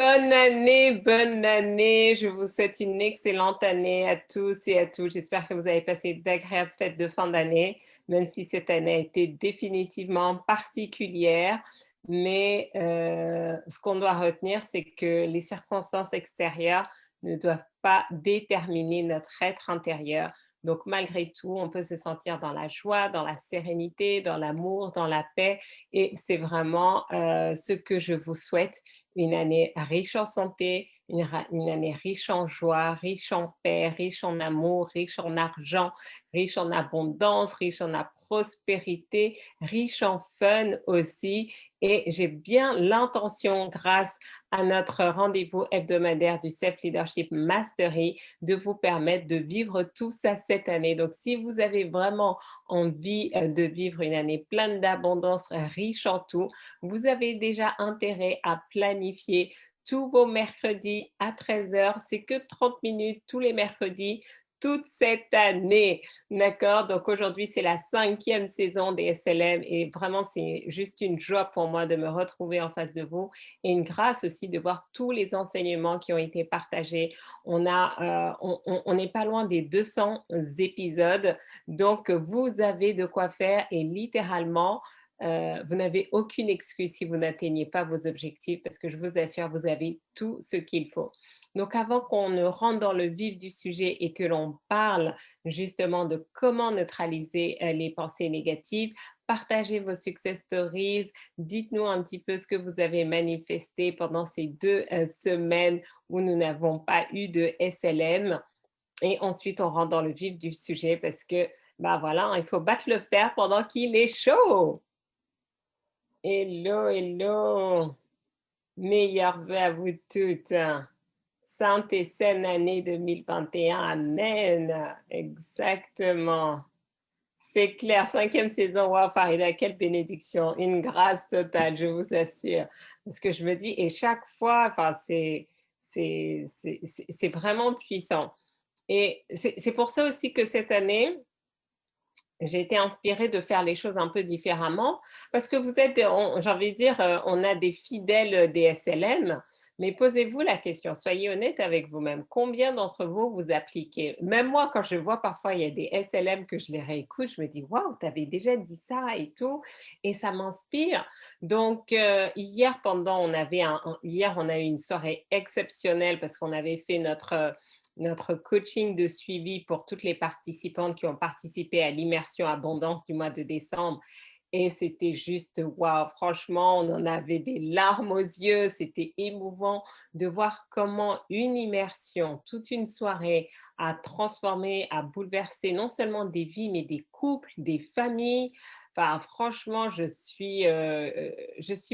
Bonne année, bonne année. Je vous souhaite une excellente année à tous et à toutes. J'espère que vous avez passé d'agréables fêtes de fin d'année, même si cette année a été définitivement particulière. Mais ce qu'on doit retenir, c'est que les circonstances extérieures ne doivent pas déterminer notre être intérieur. Donc, malgré tout, on peut se sentir dans la joie, dans la sérénité, dans l'amour, dans la paix. Et c'est vraiment ce que je vous souhaite, une année riche en santé, une année riche en joie, riche en paix, riche en amour, riche en argent, riche en abondance, riche en prospérité, riche en fun aussi. Et j'ai bien l'intention, grâce à notre rendez-vous hebdomadaire du Self Leadership Mastery, de vous permettre de vivre tout ça cette année. Donc, si vous avez vraiment envie de vivre une année pleine d'abondance, riche en tout, vous avez déjà intérêt à planifier tous vos mercredis à 13h. C'est que 30 minutes tous les mercredis, toute cette année. D'accord? Donc aujourd'hui, c'est la 5e saison des SLM et vraiment, c'est juste une joie pour moi de me retrouver en face de vous et une grâce aussi de voir tous les enseignements qui ont été partagés. On n'est pas loin des 200 épisodes, donc vous avez de quoi faire et littéralement, vous n'avez aucune excuse si vous n'atteignez pas vos objectifs parce que je vous assure, vous avez tout ce qu'il faut. Donc, avant qu'on ne rentre dans le vif du sujet et que l'on parle justement de comment neutraliser les pensées négatives, partagez vos success stories, dites-nous un petit peu ce que vous avez manifesté pendant ces 2 semaines où nous n'avons pas eu de SLM. Et ensuite, on rentre dans le vif du sujet parce que, bah voilà, il faut battre le fer pendant qu'il est chaud. Hello, hello. Meilleurs vœux à vous toutes. Sainte et saine année 2021. Amen. Exactement. C'est clair, 5e saison. Wow, Farida, quelle bénédiction. Une grâce totale, je vous assure. Parce que je me dis, et chaque fois, enfin, c'est vraiment puissant. Et c'est pour ça aussi que cette année, j'ai été inspirée de faire les choses un peu différemment parce que vous êtes, j'ai envie de dire, on a des fidèles des SLM, mais posez-vous la question, soyez honnête avec vous-même. Combien d'entre vous vous appliquez? Même moi, quand je vois parfois il y a des SLM que je les réécoute, je me dis waouh, tu avais déjà dit ça et tout, et ça m'inspire. Donc hier, hier, on a eu une soirée exceptionnelle parce qu'on avait fait notre coaching de suivi pour toutes les participantes qui ont participé à l'immersion abondance du mois de décembre. Et c'était juste waouh, franchement, on en avait des larmes aux yeux. C'était émouvant de voir comment une immersion, toute une soirée, a transformé, a bouleversé non seulement des vies, mais des couples, des familles. Enfin, franchement, je suis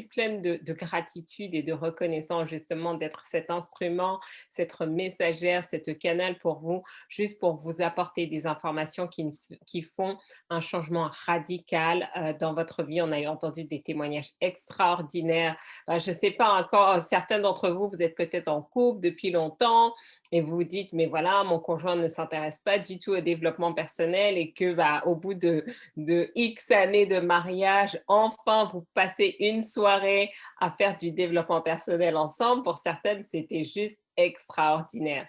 pleine de gratitude et de reconnaissance justement d'être cet instrument, cette messagère, cette canal pour vous, juste pour vous apporter des informations qui font un changement radical dans votre vie. On a eu entendu des témoignages extraordinaires. Je ne sais pas encore, certains d'entre vous, vous êtes peut-être en couple depuis longtemps et vous vous dites, mais voilà, mon conjoint ne s'intéresse pas du tout au développement personnel et que au bout de X années de mariage, enfin, vous passez une soirée à faire du développement personnel ensemble. Pour certaines, c'était juste extraordinaire.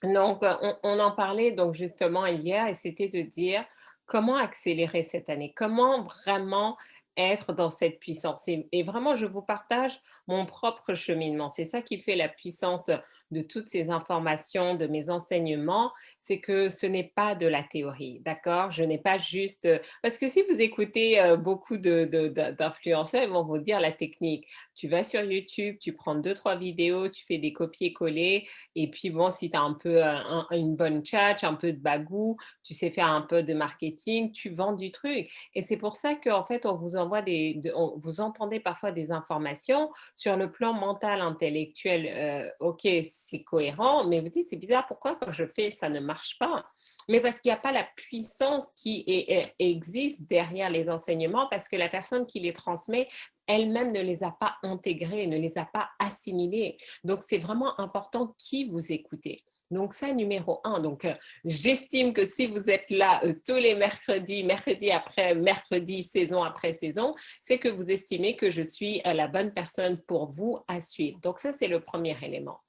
Donc, on en parlait donc justement hier et c'était de dire comment accélérer cette année, comment vraiment être dans cette puissance. Et vraiment, je vous partage mon propre cheminement. C'est ça qui fait la puissance de toutes ces informations, de mes enseignements, c'est que ce n'est pas de la théorie, d'accord? Je n'ai pas juste... Parce que si vous écoutez beaucoup d'influenceurs, ils vont vous dire la technique. Tu vas sur YouTube, tu prends 2, 3 vidéos, tu fais des copier-coller, et puis bon, si tu as un peu une bonne tchatch, un peu de bagou, tu sais faire un peu de marketing, tu vends du truc. Et c'est pour ça qu'en fait, on vous envoie vous entendez parfois des informations sur le plan mental, intellectuel. Ok, c'est cohérent, mais vous dites, c'est bizarre, pourquoi quand je fais, ça ne marche pas? Mais parce qu'il n'y a pas la puissance existe derrière les enseignements, parce que la personne qui les transmet elle-même ne les a pas intégrés, ne les a pas assimilés. Donc, c'est vraiment important qui vous écoutez. Donc ça, numéro un. Donc, j'estime que si vous êtes là tous les mercredis, mercredi après mercredi, saison après saison, c'est que vous estimez que je suis la bonne personne pour vous à suivre. Donc ça, c'est le premier élément.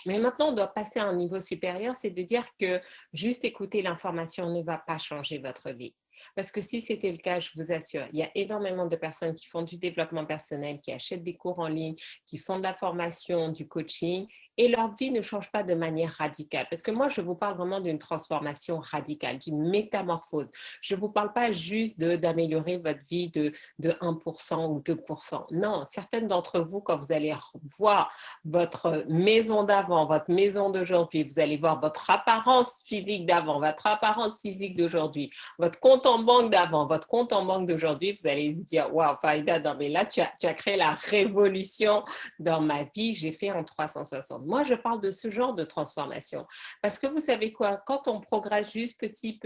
Mais maintenant, on doit passer à un niveau supérieur, c'est de dire que juste écouter l'information ne va pas changer votre vie. Parce que si c'était le cas, je vous assure, il y a énormément de personnes qui font du développement personnel, qui achètent des cours en ligne, qui font de la formation, du coaching, et leur vie ne change pas de manière radicale. Parce que moi, je vous parle vraiment d'une transformation radicale, d'une métamorphose. Je ne vous parle pas juste d'améliorer votre vie de 1% ou 2%. Non, certaines d'entre vous, quand vous allez voir votre maison d'avant, votre maison d'aujourd'hui, vous allez voir votre apparence physique d'avant, votre apparence physique d'aujourd'hui, votre compte en banque d'avant, votre compte en banque d'aujourd'hui, vous allez vous dire, waouh, Fahida, non, mais là, tu as créé la révolution dans ma vie, j'ai fait en 360. Moi, je parle de ce genre de transformation. Parce que vous savez quoi, quand on progresse juste petit,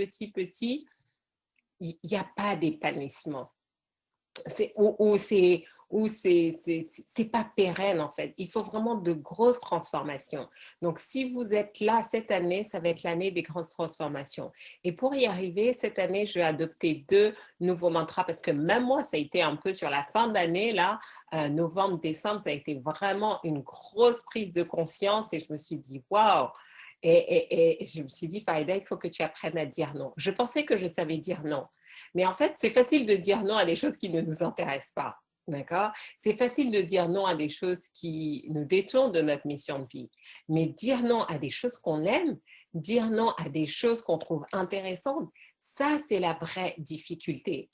il n'y a pas d'épanouissement. C'est pas pérenne en fait. Il faut vraiment de grosses transformations. Donc, si vous êtes là cette année, ça va être l'année des grosses transformations. Et pour y arriver, cette année, je vais adopter 2 nouveaux mantras parce que même moi, ça a été un peu sur la fin d'année, là, novembre, décembre, ça a été vraiment une grosse prise de conscience et je me suis dit, waouh! Et je me suis dit, Fahida, il faut que tu apprennes à dire non. Je pensais que je savais dire non. Mais en fait, c'est facile de dire non à des choses qui ne nous intéressent pas. D'accord? C'est facile de dire non à des choses qui nous détournent de notre mission de vie. Mais dire non à des choses qu'on aime, dire non à des choses qu'on trouve intéressantes, ça, c'est la vraie difficulté.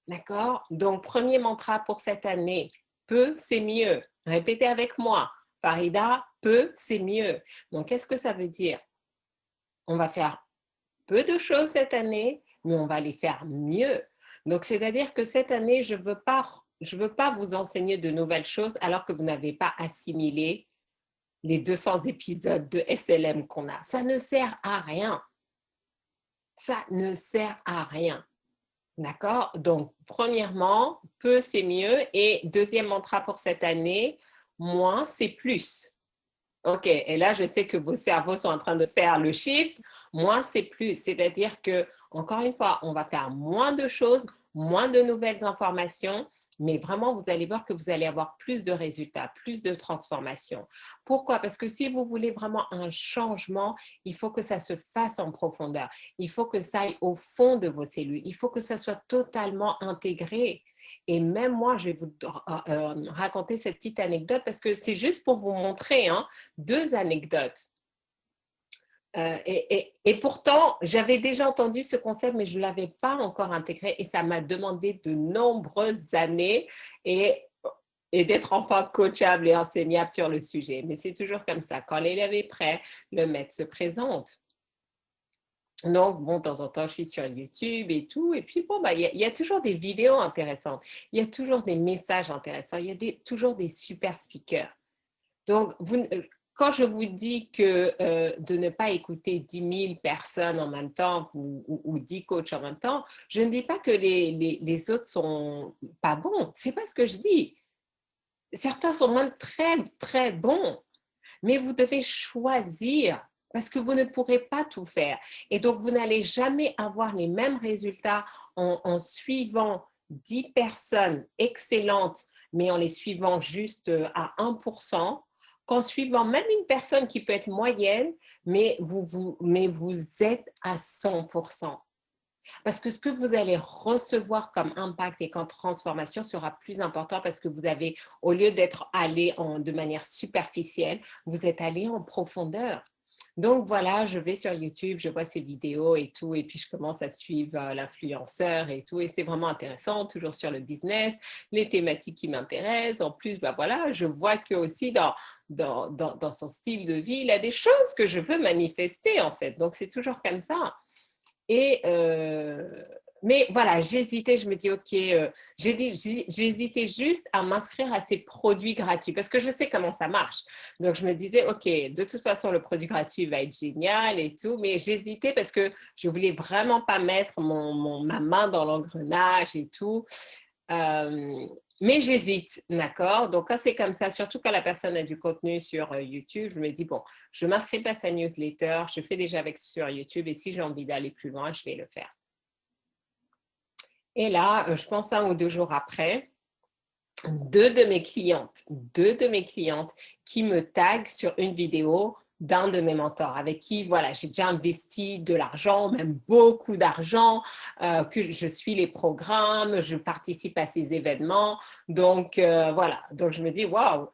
D'accord? Donc, premier mantra pour cette année, peu, c'est mieux. Répétez avec moi. Farida, peu, c'est mieux. Donc, qu'est-ce que ça veut dire? On va faire peu de choses cette année, mais on va les faire mieux. Donc, c'est-à-dire que cette année, je veux pas vous enseigner de nouvelles choses alors que vous n'avez pas assimilé les 200 épisodes de SLM qu'on a. Ça ne sert à rien. Ça ne sert à rien. D'accord? Donc, premièrement, peu, c'est mieux. Et deuxième mantra pour cette année, moins, c'est plus. OK, et là, je sais que vos cerveaux sont en train de faire le shift. Moins, c'est plus. C'est-à-dire que, encore une fois, on va faire moins de choses, moins de nouvelles informations, mais vraiment, vous allez voir que vous allez avoir plus de résultats, plus de transformations. Pourquoi? Parce que si vous voulez vraiment un changement, il faut que ça se fasse en profondeur. Il faut que ça aille au fond de vos cellules. Il faut que ça soit totalement intégré. Et même moi, je vais vous raconter cette petite anecdote parce que c'est juste pour vous montrer 2 anecdotes. Et pourtant, j'avais déjà entendu ce concept, mais je ne l'avais pas encore intégré et ça m'a demandé de nombreuses années et, et d'être enfin coachable et enseignable sur le sujet. Mais c'est toujours comme ça. Quand l'élève est prêt, le maître se présente. Donc, bon, de temps en temps, je suis sur YouTube et tout. Et puis, bon, bah, y a toujours des vidéos intéressantes. Il y a toujours des messages intéressants. Il y a toujours des super speakers. Donc, quand je vous dis que de ne pas écouter 10 000 personnes en même temps ou 10 coachs en même temps, je ne dis pas que les autres sont pas bons. C'est pas ce que je dis. Certains sont même très, très bons. Mais vous devez choisir parce que vous ne pourrez pas tout faire. Et donc, vous n'allez jamais avoir les mêmes résultats en suivant 10 personnes excellentes, mais en les suivant juste à 1%, qu'en suivant même une personne qui peut être moyenne, mais vous êtes à 100%. Parce que ce que vous allez recevoir comme impact et comme transformation sera plus important parce que vous avez, au lieu d'être allé de manière superficielle, vous êtes allé en profondeur. Donc voilà, je vais sur YouTube, je vois ces vidéos et tout, et puis je commence à suivre l'influenceur et tout, et c'est vraiment intéressant, toujours sur le business, les thématiques qui m'intéressent. En plus, bah voilà, je vois que aussi dans son style de vie, il a des choses que je veux manifester en fait. Donc c'est toujours comme ça. Mais voilà, j'hésitais, je me dis, OK, j'hésitais juste à m'inscrire à ces produits gratuits parce que je sais comment ça marche. Donc, je me disais, OK, de toute façon, le produit gratuit va être génial et tout, mais j'hésitais parce que je voulais vraiment pas mettre ma main dans l'engrenage et tout. Mais j'hésite, d'accord? Donc, quand c'est comme ça, surtout quand la personne a du contenu sur YouTube, je me dis, bon, je ne m'inscris pas à sa newsletter, je fais déjà avec sur YouTube et si j'ai envie d'aller plus loin, je vais le faire. Et là, je pense 1 ou 2 jours après, deux de mes clientes qui me taguent sur une vidéo d'un de mes mentors avec qui, voilà, j'ai déjà investi de l'argent, même beaucoup d'argent, que je suis les programmes, je participe à ces événements. Donc, voilà. Donc, je me dis, waouh,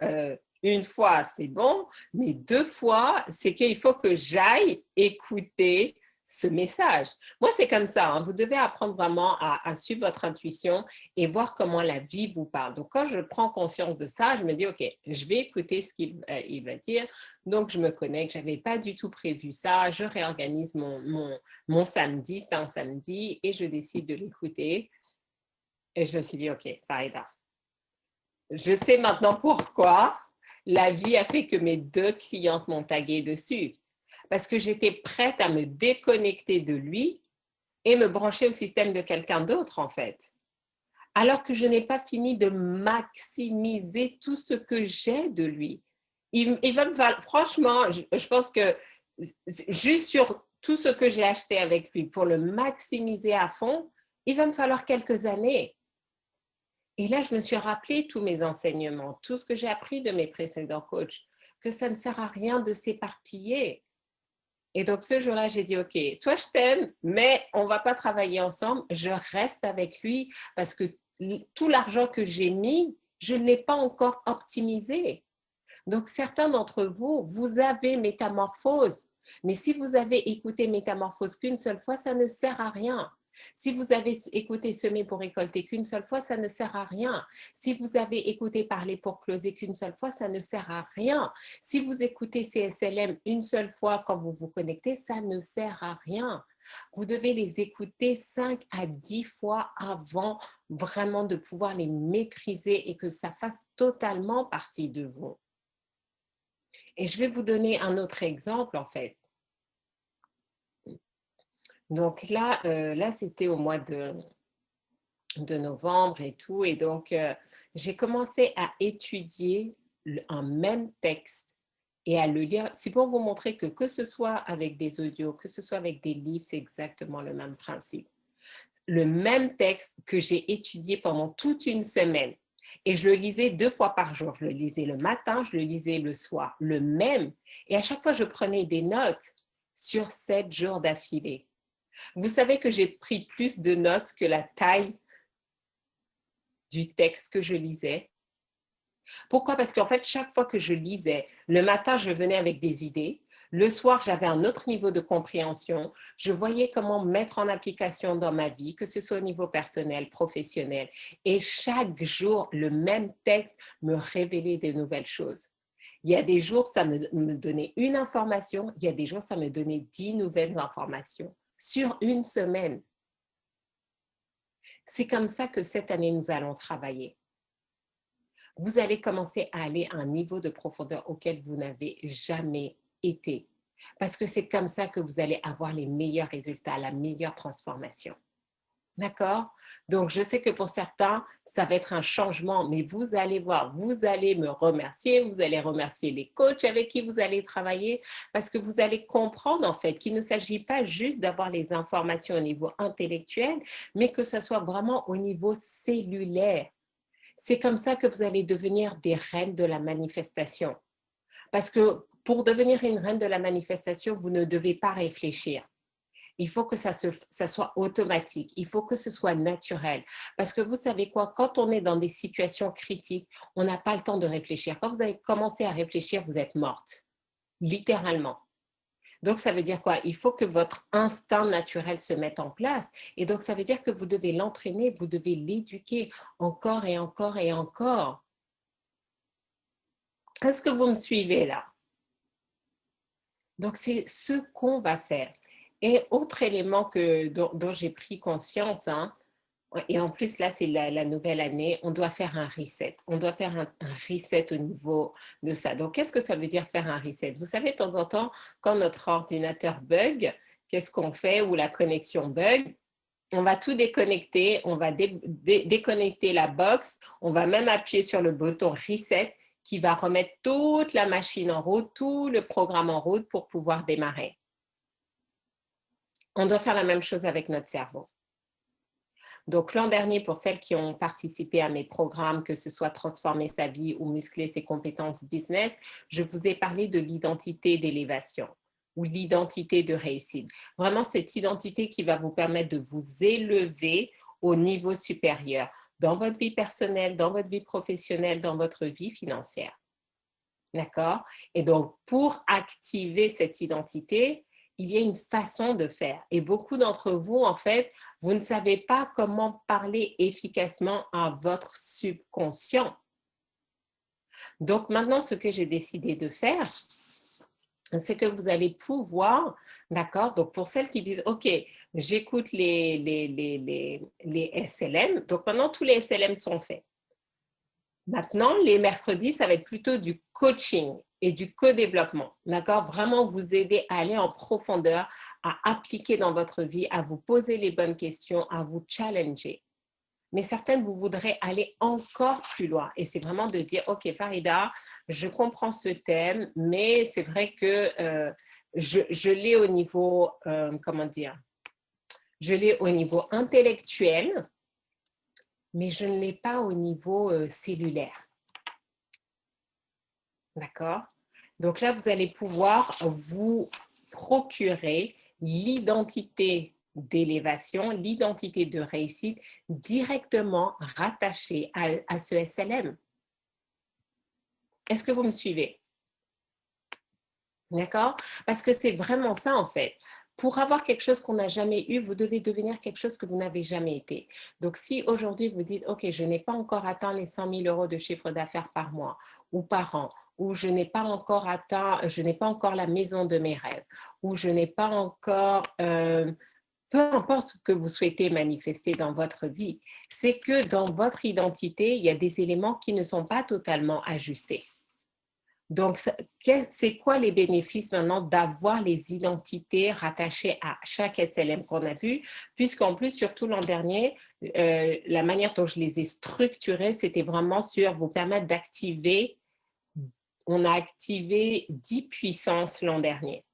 une fois, c'est bon, mais 2 fois, c'est qu'il faut que j'aille écouter ce message. Moi, c'est comme ça. Hein. Vous devez apprendre vraiment à suivre votre intuition et voir comment la vie vous parle. Donc, quand je prends conscience de ça, je me dis, OK, je vais écouter ce qu'il il va dire. Donc, je me connecte. Je n'avais pas du tout prévu ça. Je réorganise mon samedi, c'est un samedi, et je décide de l'écouter. Et je me suis dit, OK, Farida, je sais maintenant pourquoi la vie a fait que mes 2 clientes m'ont tagué dessus. Parce que j'étais prête à me déconnecter de lui et me brancher au système de quelqu'un d'autre, en fait. Alors que je n'ai pas fini de maximiser tout ce que j'ai de lui. Franchement, je pense que juste sur tout ce que j'ai acheté avec lui, pour le maximiser à fond, il va me falloir quelques années. Et là, je me suis rappelé tous mes enseignements, tout ce que j'ai appris de mes précédents coachs, que ça ne sert à rien de s'éparpiller. Et donc, ce jour-là, j'ai dit, OK, toi, je t'aime, mais on ne va pas travailler ensemble. Je reste avec lui parce que tout l'argent que j'ai mis, je ne l'ai pas encore optimisé. Donc, certains d'entre vous, vous avez métamorphose. Mais si vous avez écouté métamorphose qu'une seule fois, ça ne sert à rien. Si vous avez écouté semer pour récolter qu'une seule fois, ça ne sert à rien. Si vous avez écouté parler pour closer qu'une seule fois, ça ne sert à rien. Si vous écoutez CSLM une seule fois quand vous vous connectez, ça ne sert à rien. Vous devez les écouter 5 à 10 fois avant vraiment de pouvoir les maîtriser et que ça fasse totalement partie de vous. Et je vais vous donner un autre exemple, en fait. Donc là, c'était au mois de novembre et tout. Et donc, j'ai commencé à étudier un même texte et à le lire. C'est pour vous montrer que ce soit avec des audios, que ce soit avec des livres, c'est exactement le même principe. Le même texte que j'ai étudié pendant toute une semaine. Et je le lisais 2 fois par jour. Je le lisais le matin, je le lisais le soir, le même. Et à chaque fois, je prenais des notes sur 7 jours d'affilée. Vous savez que j'ai pris plus de notes que la taille du texte que je lisais. Pourquoi? Parce qu'en fait, chaque fois que je lisais, le matin, je venais avec des idées. Le soir, j'avais un autre niveau de compréhension. Je voyais comment mettre en application dans ma vie, que ce soit au niveau personnel, professionnel. Et chaque jour, le même texte me révélait de nouvelles choses. Il y a des jours, ça me donnait une information. Il y a des jours, ça me donnait 10 nouvelles informations sur une semaine. C'est comme ça que cette année, nous allons travailler. Vous allez commencer à aller à un niveau de profondeur auquel vous n'avez jamais été. Parce que c'est comme ça que vous allez avoir les meilleurs résultats, la meilleure transformation. D'accord? Donc, je sais que pour certains, ça va être un changement, mais vous allez voir, vous allez me remercier, vous allez remercier les coachs avec qui vous allez travailler, parce que vous allez comprendre en fait qu'il ne s'agit pas juste d'avoir les informations au niveau intellectuel, mais que ce soit vraiment au niveau cellulaire. C'est comme ça que vous allez devenir des reines de la manifestation. Parce que pour devenir une reine de la manifestation, vous ne devez pas réfléchir. Il faut que ça soit automatique. Il faut que ce soit naturel. Parce que vous savez quoi, quand on est dans des situations critiques, on n'a pas le temps de réfléchir. Quand vous avez commencé à réfléchir, vous êtes morte, littéralement. Donc, ça veut dire quoi? Il faut que votre instinct naturel se mette en place. Et donc, ça veut dire que vous devez l'entraîner, vous devez l'éduquer encore et encore et encore. Est-ce que vous me suivez là? Donc, c'est ce qu'on va faire. Et autre élément dont j'ai pris conscience, hein, et en plus, là, c'est la nouvelle année, on doit faire un reset. On doit faire un reset au niveau de ça. Donc, qu'est-ce que ça veut dire faire un reset? Vous savez, de temps en temps, quand notre ordinateur bug, qu'est-ce qu'on fait ou la connexion bug? on va tout déconnecter, on va déconnecter la box, on va même appuyer sur le bouton Reset qui va remettre toute la machine en route, tout le programme en route pour pouvoir démarrer. On doit faire la même chose avec notre cerveau. Donc, l'an dernier, pour celles qui ont participé à mes programmes, que ce soit transformer sa vie ou muscler ses compétences business, je vous ai parlé de l'identité d'élévation ou l'identité de réussite. Vraiment, cette identité qui va vous permettre de vous élever au niveau supérieur dans votre vie personnelle, dans votre vie professionnelle, dans votre vie financière. D'accord? Et donc, pour activer cette identité, il y a une façon de faire. Et beaucoup d'entre vous, en fait, vous ne savez pas comment parler efficacement à votre subconscient. Donc, maintenant, ce que j'ai décidé de faire, c'est que vous allez pouvoir, d'accord, donc pour celles qui disent, OK, j'écoute les SLM, donc maintenant tous les SLM sont faits. Maintenant, les mercredis, ça va être plutôt du coaching et du co-développement, d'accord? Vraiment vous aider à aller en profondeur, à appliquer dans votre vie, à vous poser les bonnes questions, à vous challenger. Mais certaines, vous voudrez aller encore plus loin. Et c'est vraiment de dire, OK, Farida, je comprends ce thème, mais c'est vrai que je l'ai au niveau, comment dire, je l'ai au niveau intellectuel, mais je ne l'ai pas au niveau cellulaire. D'accord? Donc là, vous allez pouvoir vous procurer l'identité d'élévation, l'identité de réussite directement rattachée à ce SLM. Est-ce que vous me suivez? D'accord? Parce que c'est vraiment ça en fait. Pour avoir quelque chose qu'on n'a jamais eu, vous devez devenir quelque chose que vous n'avez jamais été. Donc, si aujourd'hui vous dites, OK, je n'ai pas encore atteint les 100 000 euros de chiffre d'affaires par mois ou par an, ou je n'ai pas encore atteint, je n'ai pas encore la maison de mes rêves, ou je n'ai pas encore, peu importe ce que vous souhaitez manifester dans votre vie, c'est que dans votre identité, il y a des éléments qui ne sont pas totalement ajustés. Donc, c'est quoi les bénéfices maintenant d'avoir les identités rattachées à chaque SLM qu'on a vu, puisqu'en plus, surtout l'an dernier, la manière dont je les ai structurées, c'était vraiment sur vous permettre d'activer, on a activé 10 puissances l'an dernier.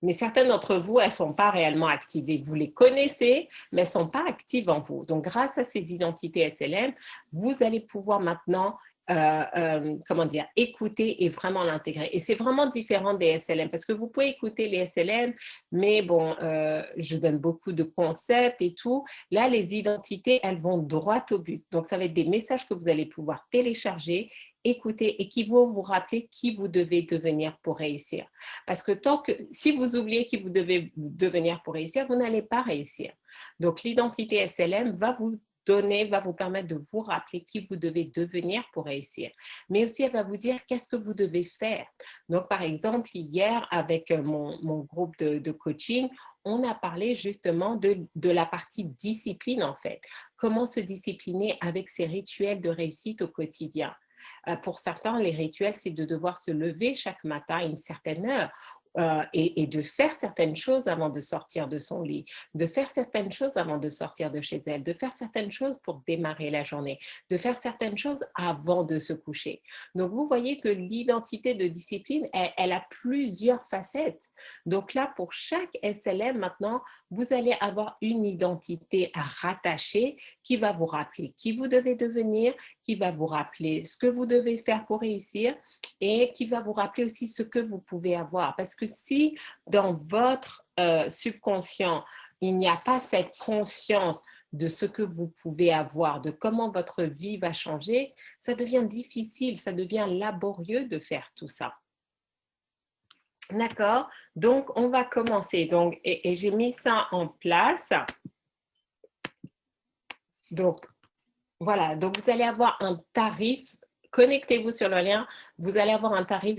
Mais certaines d'entre vous, elles ne sont pas réellement activées. Vous les connaissez, mais elles ne sont pas actives en vous. Donc, grâce à ces identités SLM, vous allez pouvoir maintenant comment dire, écouter et vraiment l'intégrer. Et c'est vraiment différent des SLM parce que vous pouvez écouter les SLM, mais bon, je donne beaucoup de concepts et tout. Là, les identités, elles vont droit au but. Donc, ça va être des messages que vous allez pouvoir télécharger, écouter et qui vont vous rappeler qui vous devez devenir pour réussir. Parce que si vous oubliez qui vous devez devenir pour réussir, vous n'allez pas réussir. Donc, l'identité SLM va vous permettre de vous rappeler qui vous devez devenir pour réussir. Mais aussi, elle va vous dire qu'est-ce que vous devez faire. Donc, par exemple, hier, avec mon groupe de coaching, on a parlé justement de la partie discipline, en fait. Comment se discipliner avec ces rituels de réussite au quotidien. Pour certains, les rituels, c'est de devoir se lever chaque matin à une certaine heure. Et de faire certaines choses avant de sortir de son lit, de faire certaines choses avant de sortir de chez elle, de faire certaines choses pour démarrer la journée, de faire certaines choses avant de se coucher. Donc, vous voyez que l'identité de discipline, elle a plusieurs facettes. Donc là, pour chaque SLM, maintenant, vous allez avoir une identité à rattacher qui va vous rappeler qui vous devez devenir, qui va vous rappeler ce que vous devez faire pour réussir et qui va vous rappeler aussi ce que vous pouvez avoir. Parce que si dans votre subconscient, il n'y a pas cette conscience de ce que vous pouvez avoir, de comment votre vie va changer, ça devient difficile, ça devient laborieux de faire tout ça. D'accord? Donc, on va commencer. Donc, et j'ai mis ça en place. Donc, voilà. Donc, vous allez avoir un tarif. Connectez-vous sur le lien. Vous allez avoir un tarif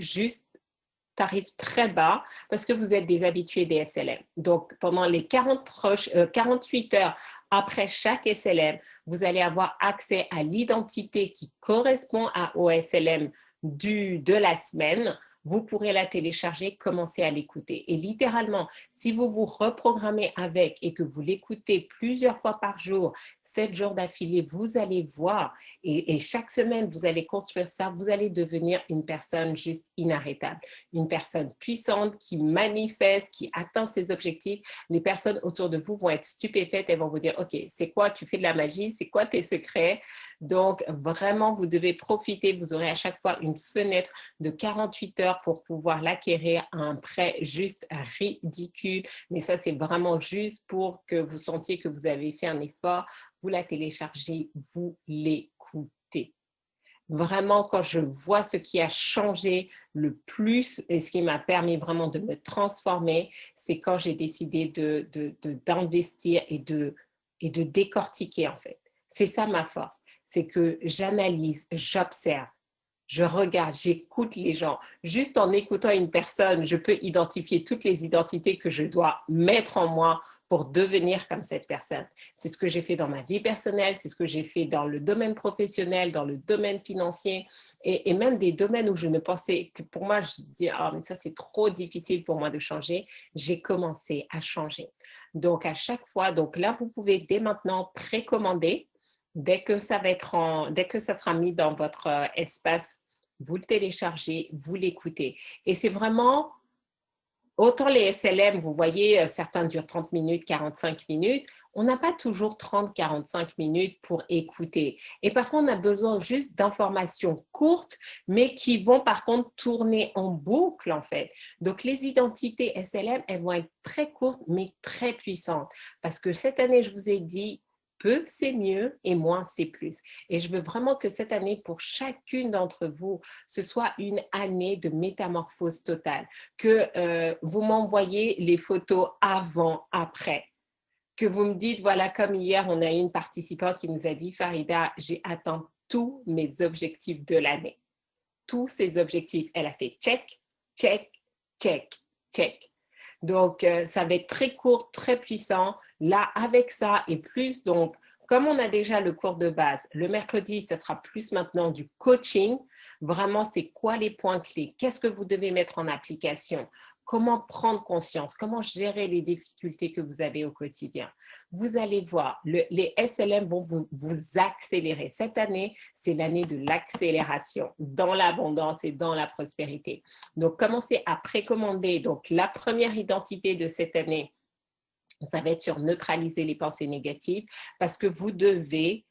très bas parce que vous êtes des habitués des SLM. Donc, pendant les 48 heures après chaque SLM, vous allez avoir accès à l'identité qui correspond au SLM de la semaine. vous pourrez la télécharger, commencer à l'écouter. Et littéralement, si vous vous reprogrammez avec et que vous l'écoutez plusieurs fois par jour, 7 jours d'affilée, vous allez voir, et chaque semaine, vous allez construire ça, vous allez devenir une personne juste inarrêtable, une personne puissante qui manifeste, qui atteint ses objectifs. Les personnes autour de vous vont être stupéfaites, elles vont vous dire, OK, c'est quoi, tu fais de la magie, c'est quoi tes secrets? Donc, vraiment, vous devez profiter, vous aurez à chaque fois une fenêtre de 48 heures pour pouvoir l'acquérir à un prix juste ridicule. Mais ça, c'est vraiment juste pour que vous sentiez que vous avez fait un effort. Vous la téléchargez, vous l'écoutez. Vraiment, quand je vois ce qui a changé le plus et ce qui m'a permis vraiment de me transformer, c'est quand j'ai décidé d'investir et de décortiquer en fait. C'est ça ma force, c'est que j'analyse, j'observe. Je regarde, j'écoute les gens. Juste en écoutant une personne, je peux identifier toutes les identités que je dois mettre en moi pour devenir comme cette personne. C'est ce que j'ai fait dans ma vie personnelle, c'est ce que j'ai fait dans le domaine professionnel, dans le domaine financier et même des domaines où je ne pensais que pour moi, je dis, ah, mais ça, c'est trop difficile pour moi de changer. J'ai commencé à changer. Donc, à chaque fois, donc là, vous pouvez dès maintenant précommander. Dès que ça va dès que ça sera mis dans votre espace, vous le téléchargez, vous l'écoutez. Et c'est vraiment, autant les SLM, vous voyez, certains durent 30 minutes, 45 minutes. On n'a pas toujours 30, 45 minutes pour écouter. Et parfois, on a besoin juste d'informations courtes, mais qui vont par contre tourner en boucle, en fait. Donc, les identités SLM, elles vont être très courtes, mais très puissantes. Parce que cette année, je vous ai dit, peu, c'est mieux et moins, c'est plus. Et je veux vraiment que cette année, pour chacune d'entre vous, ce soit une année de métamorphose totale. Que vous m'envoyez les photos avant, après. Que vous me dites, voilà, comme hier, on a eu une participante qui nous a dit, Farida, j'ai atteint tous mes objectifs de l'année. Tous ses objectifs. Elle a fait check, check, check, check. Donc, ça va être très court, très puissant. Là, avec ça et plus, donc, comme on a déjà le cours de base, le mercredi, ça sera plus maintenant du coaching. Vraiment, c'est quoi les points clés? Qu'est-ce que vous devez mettre en application? Comment prendre conscience? Comment gérer les difficultés que vous avez au quotidien? Vous allez voir, les SLM vont vous accélérer. Cette année, c'est l'année de l'accélération dans l'abondance et dans la prospérité. Donc, commencez à précommander. Donc, la première identité de cette année, ça va être sur neutraliser les pensées négatives parce que vous devez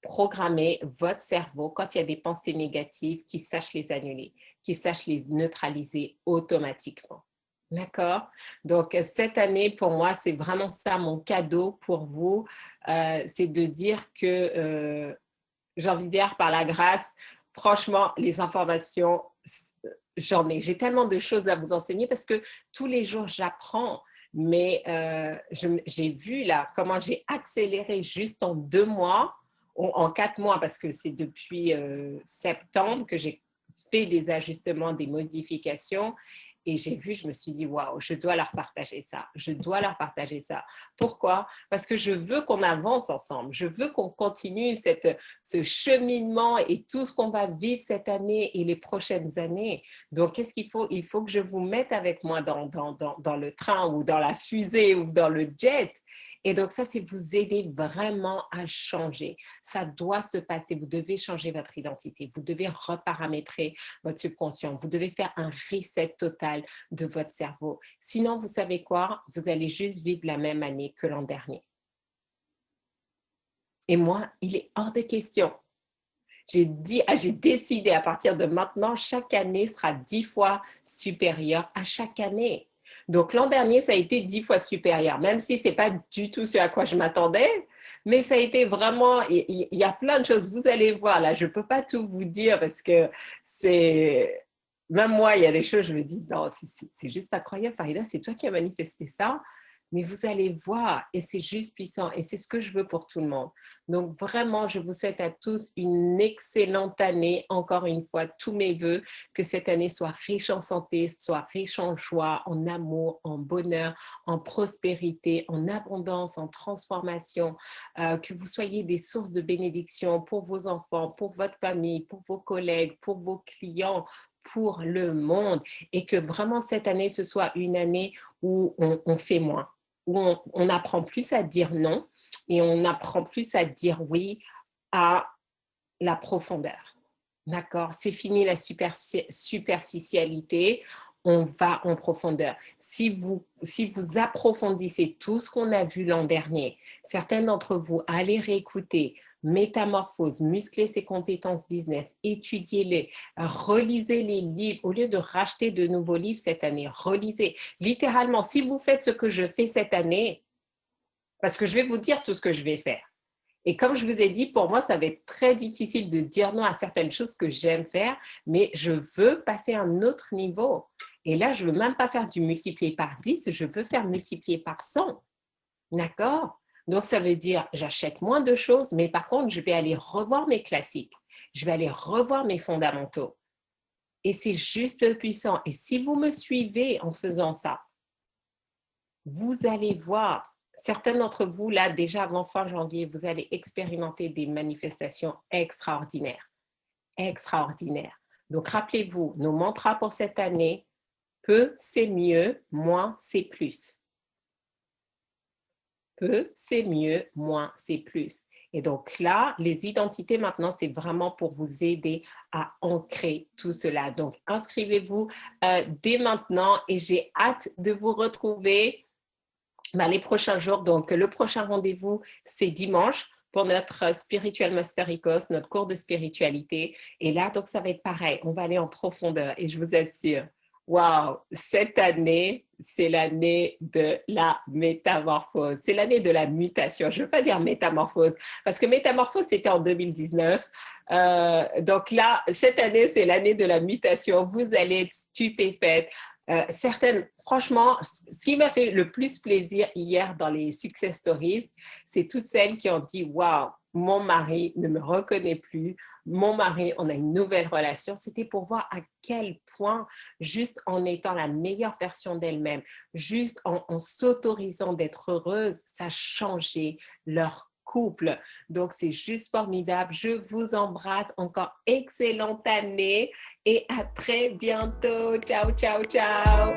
programmer votre cerveau quand il y a des pensées négatives qui sache les annuler, qui sache les neutraliser automatiquement. D'accord? Donc, cette année, pour moi, c'est vraiment ça mon cadeau pour vous. C'est de dire que j'ai envie de dire par la grâce, franchement, les informations, j'en ai. J'ai tellement de choses à vous enseigner parce que tous les jours, j'apprends. Mais j'ai vu là comment j'ai accéléré juste en 2 mois, en 4 mois, parce que c'est depuis septembre que j'ai fait des ajustements, des modifications. Et j'ai vu, je me suis dit, waouh, je dois leur partager ça. Je dois leur partager ça. Pourquoi? Parce que je veux qu'on avance ensemble. Je veux qu'on continue ce cheminement et tout ce qu'on va vivre cette année et les prochaines années. Donc, qu'est-ce qu'il faut? Il faut que je vous mette avec moi dans le train ou dans la fusée ou dans le jet. Et donc, ça, c'est vous aider vraiment à changer. Ça doit se passer. Vous devez changer votre identité. Vous devez reparamétrer votre subconscient. Vous devez faire un reset total de votre cerveau. Sinon, vous savez quoi? Vous allez juste vivre la même année que l'an dernier. Et moi, il est hors de question. J'ai décidé à partir de maintenant, chaque année sera 10 fois supérieure à chaque année. Donc, l'an dernier, ça a été 10 fois supérieur, même si ce n'est pas du tout ce à quoi je m'attendais, mais ça a été vraiment, il y a plein de choses, vous allez voir, là, je ne peux pas tout vous dire parce que c'est, même moi, il y a des choses, je me dis, non, c'est juste incroyable, Farida, c'est toi qui as manifesté ça, mais vous allez voir, et c'est juste puissant, et c'est ce que je veux pour tout le monde. Donc, vraiment, je vous souhaite à tous une excellente année. Encore une fois, tous mes voeux, que cette année soit riche en santé, soit riche en joie, en amour, en bonheur, en prospérité, en abondance, en transformation, que vous soyez des sources de bénédiction pour vos enfants, pour votre famille, pour vos collègues, pour vos clients, pour le monde et que vraiment cette année, ce soit une année où on fait moins, où on apprend plus à dire non et on apprend plus à dire oui à la profondeur. D'accord? C'est fini la superficialité, on va en profondeur. Si vous approfondissez tout ce qu'on a vu l'an dernier, certains d'entre vous, allez réécouter Métamorphose, muscler ses compétences business, étudiez-les, relisez les livres. Au lieu de racheter de nouveaux livres cette année, relisez. Littéralement, si vous faites ce que je fais cette année, parce que je vais vous dire tout ce que je vais faire. Et comme je vous ai dit, pour moi, ça va être très difficile de dire non à certaines choses que j'aime faire, mais je veux passer à un autre niveau. Et là, je ne veux même pas faire du multiplié par 10, je veux faire multiplié par 100. D'accord? Donc, ça veut dire, j'achète moins de choses, mais par contre, je vais aller revoir mes classiques. Je vais aller revoir mes fondamentaux. Et c'est juste puissant. Et si vous me suivez en faisant ça, vous allez voir, certains d'entre vous, là, déjà avant fin janvier, vous allez expérimenter des manifestations extraordinaires. Extraordinaires. Donc, rappelez-vous, nos mantras pour cette année, peu, c'est mieux, moins, c'est plus. Peu, c'est mieux, moins, c'est plus. Et donc là, les identités maintenant, c'est vraiment pour vous aider à ancrer tout cela. Donc, inscrivez-vous dès maintenant et j'ai hâte de vous retrouver les prochains jours. Donc, le prochain rendez-vous, c'est dimanche pour notre Spiritual Master Ecos, notre cours de spiritualité. Et là, donc, ça va être pareil. On va aller en profondeur et je vous assure, waouh, cette année, c'est l'année de la métamorphose. C'est l'année de la mutation. Je ne veux pas dire métamorphose parce que métamorphose, c'était en 2019. Donc là, cette année, c'est l'année de la mutation. Vous allez être stupéfaites. Certaines, franchement, ce qui m'a fait le plus plaisir hier dans les success stories, c'est toutes celles qui ont dit « Waouh, mon mari ne me reconnaît plus, mon mari, on a une nouvelle relation ». C'était pour voir à quel point, juste en étant la meilleure version d'elle-même, juste en s'autorisant d'être heureuse, ça a changé leur couple. Donc, c'est juste formidable. Je vous embrasse. Encore excellente année et à très bientôt. Ciao, ciao, ciao.